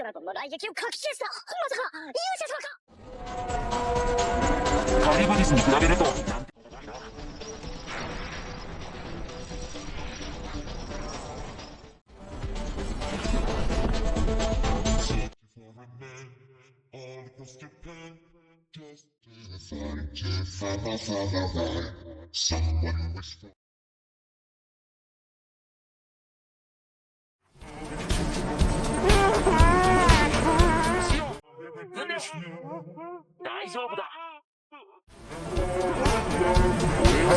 ドラゴンの雷撃をかき消した。まさか勇者様か。カリバディスに比べると大丈夫だ。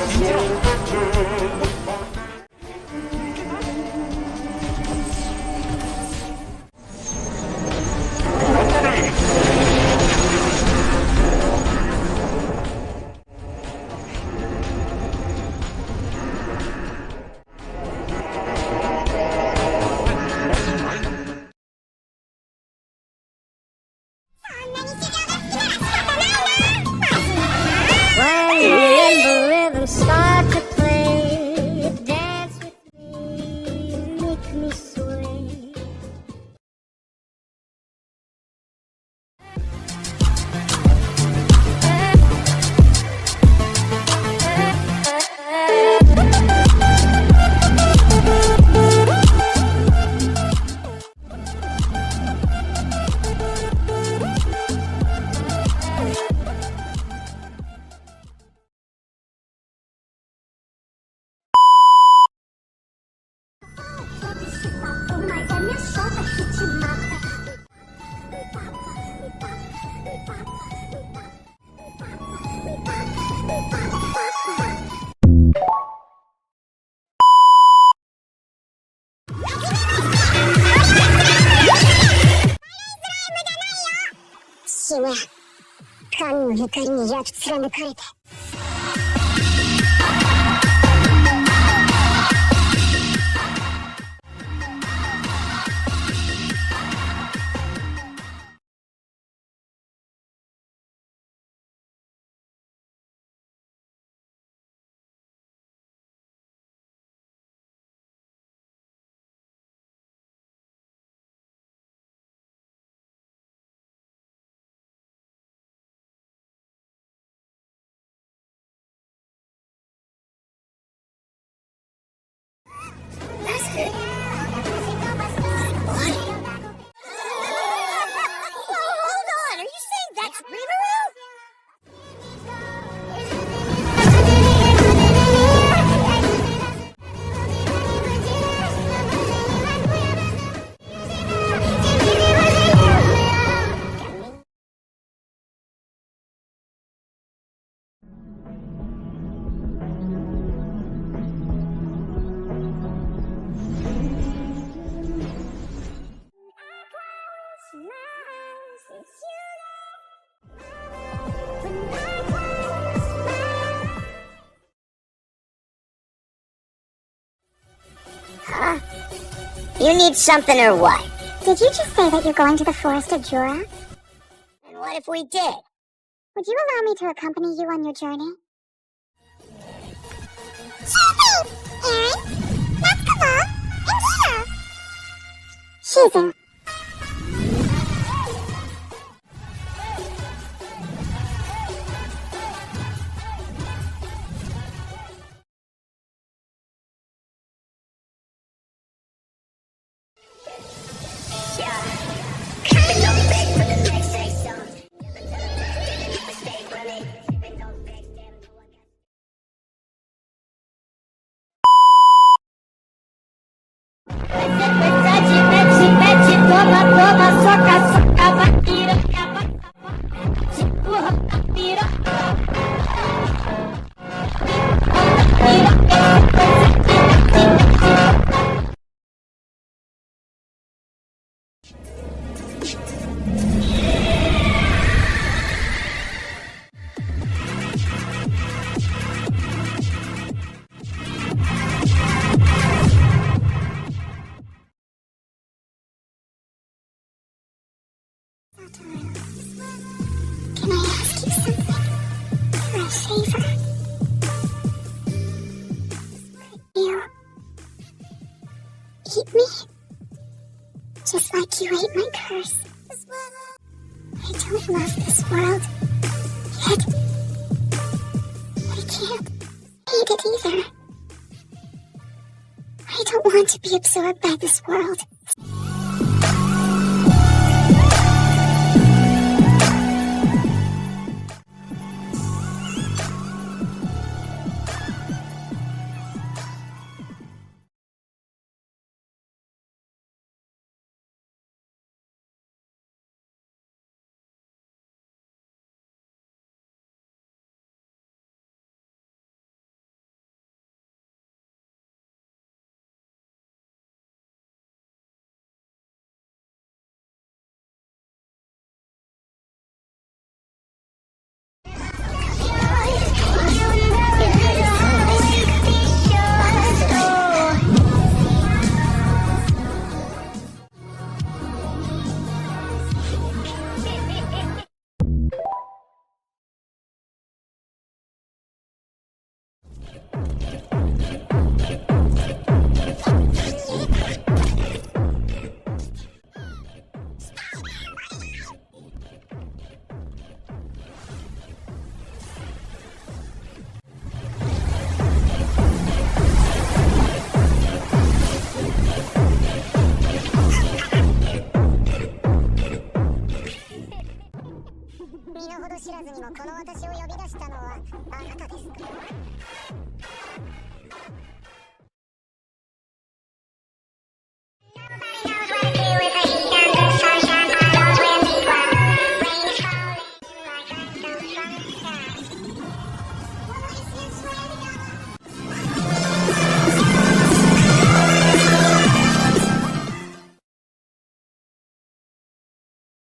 信じろ。Rimuru start to play, dance with me, make me sway. ᴅᴏᴀの怒りに焼き貫かれてHuh? You need something or what? Did you just say that you're going to the forest of Jura? And what if we did? Would you allow me to accompany you on your journey? Sure thing, Aaron. Let's go on and here. Shizu. Such a you something for a favor. You eat me? Just like you ate my curse. I don't love this world. Yet, I can't hate it either. I don't want to be absorbed by this world.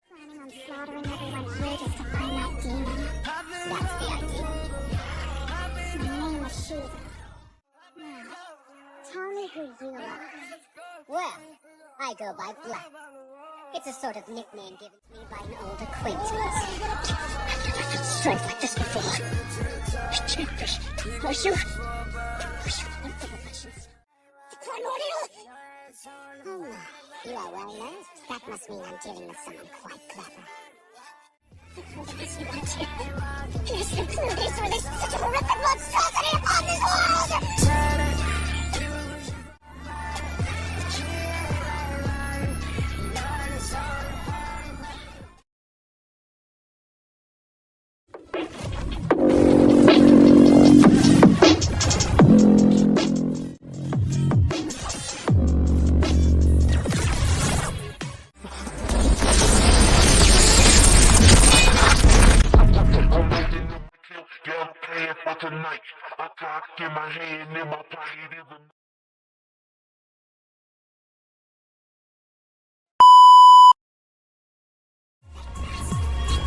Planning on slaughtering everyone here just to find that demon. That's the idea. My name is Shizu. Now, tell me who you are. Well, I go by Black. It's a sort of nickname given to me by an old acquaintance. I've never felt strength like this before. Are you primordial? Oh no, you are well known. That must mean I'm dealing with someone quite clever. What is you want here? There's no place where there's such a horrific monstrosity upon this world! Tonight, a cock in my hand in my pocket is a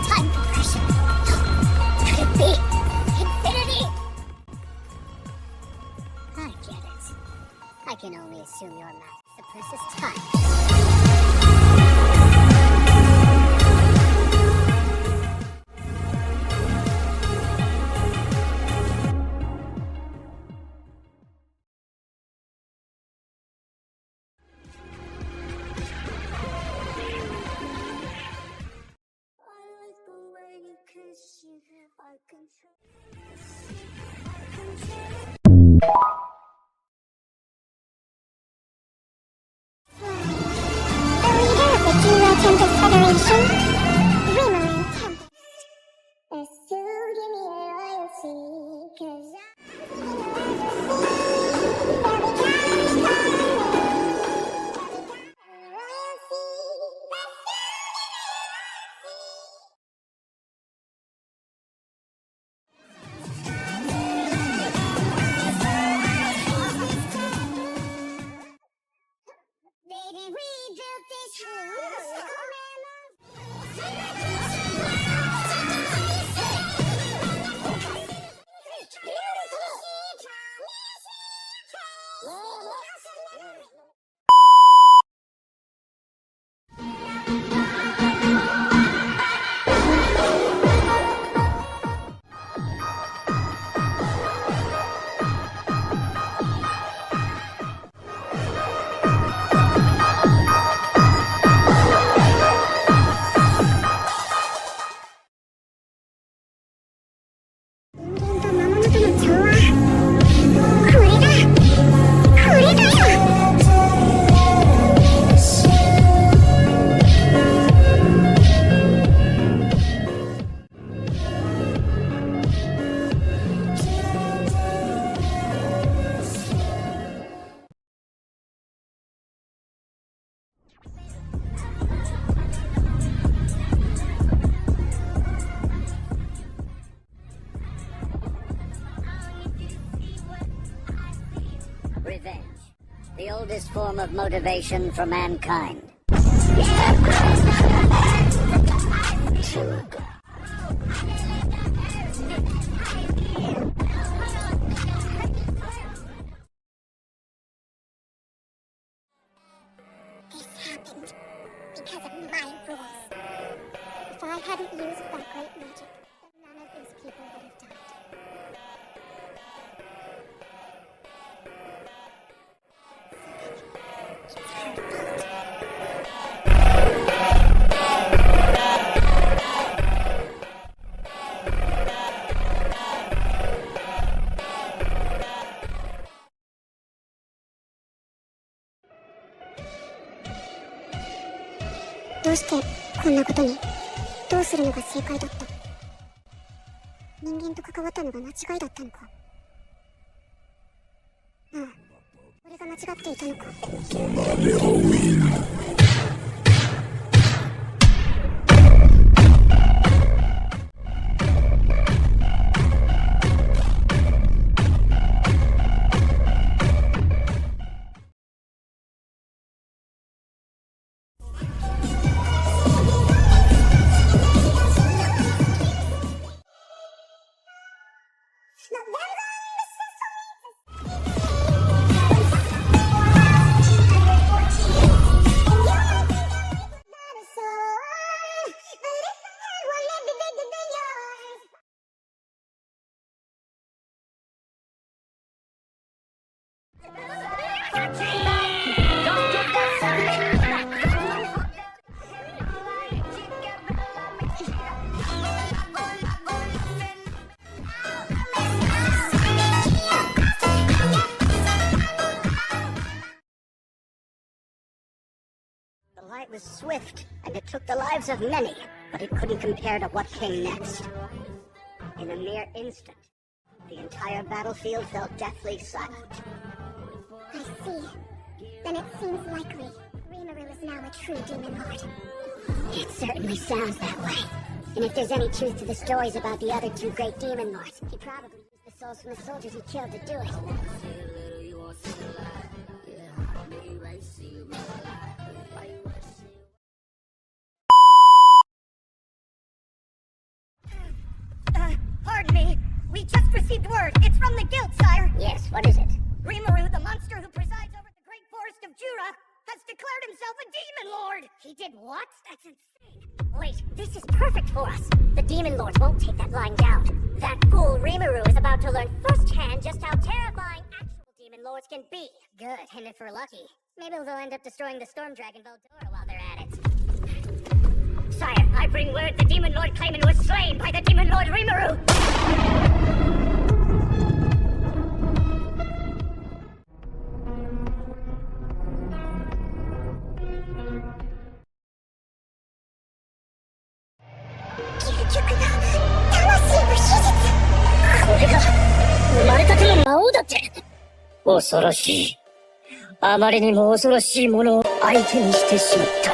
Time compression. Could it be infinity? I get it. I can only assume your math suppresses time. Tempest Federation, Rimuru Tempest. So give me royalty, 'cause Revenge, the oldest form of motivation for mankind. This happened because of my rules. If I hadn't used that great magic, then none of these people would have died. It's her fault.どうしてこんなことに？どうするのが正解だった？人間と関わったのが間違いだったのか？ああ、俺が間違っていたのか。The light was swift, and it took the lives of many, but it couldn't compare to what came next. In a mere instant, the entire battlefield fell deathly silent. I see. Then it seems likely Rimuru is now a true demon lord. It certainly sounds that way. And if there's any truth to the stories about the other two great demon lords, he probably used the souls from the soldiers he killed to do it. Pardon me. We just received word. It's from the guild, sire. Yes, what is it? Rimuru, the monster who presides over the great forest of Jura, has declared himself a demon lord. He did what? That's insane. Wait, this is perfect for us. The demon lords won't take that lying down. That fool Rimuru is about to learn firsthand just how terrifying actual demon lords can be. Good, and if we're lucky, maybe they'll end up destroying the storm dragon Voldora while they're at it. Sire, I bring word the demon lord ᴅᴏ was slain by the demon lord Rimuru. ᴅᴏ 恐ろしい。あまりにも恐ろしいものを相手にしてしまった。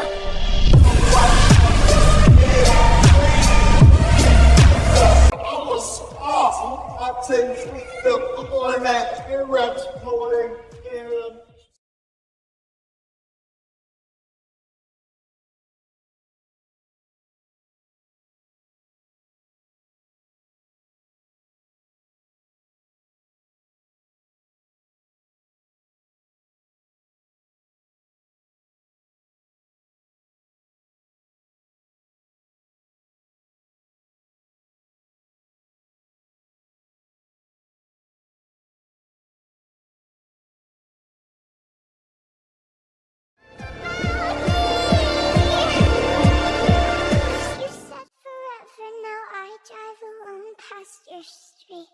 Your street.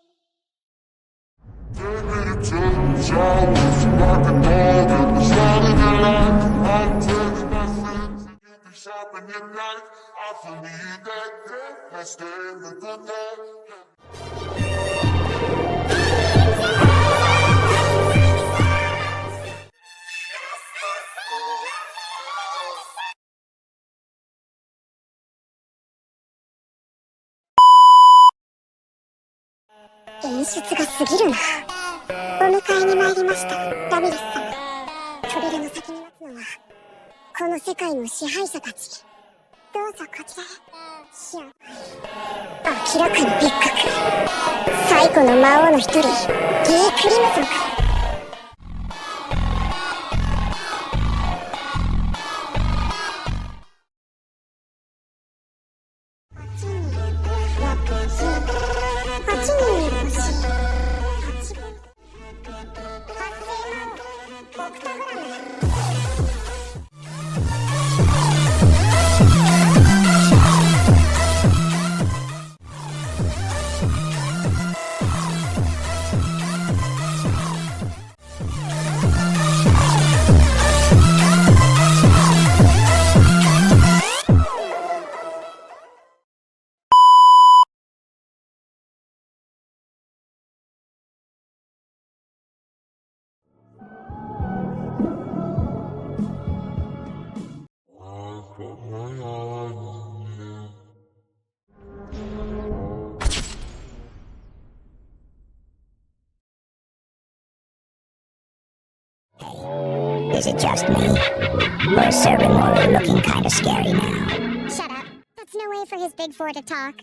お迎えに参りました、ラミレス様。扉の先に待つのはこの世界の支配者たち。どうぞこちらへ。シオン、明らかに別格。最古の魔王の一人、ᴄクリムゾンか。Is it just me? Or is Sir Rimuru looking kinda scary now? Shut up. That's no way for his big four to talk.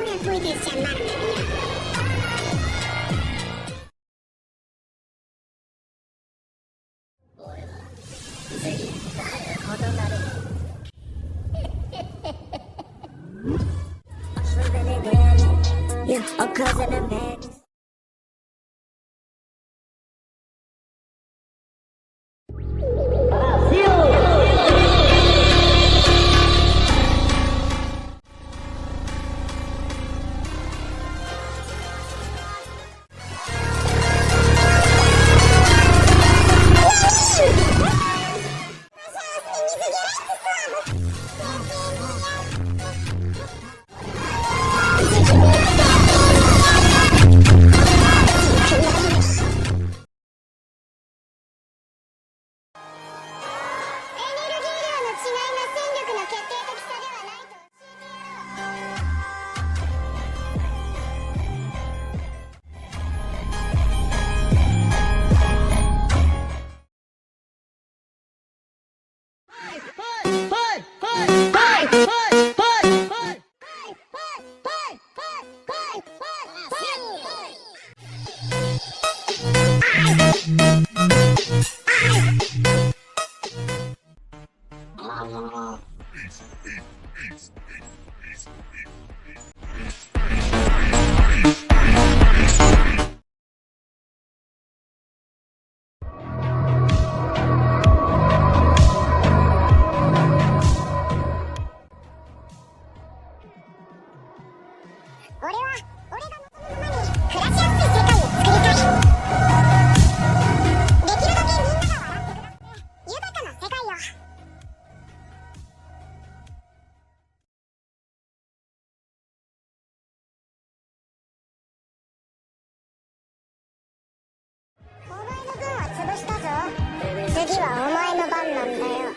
Ahora puedes llamarme mía.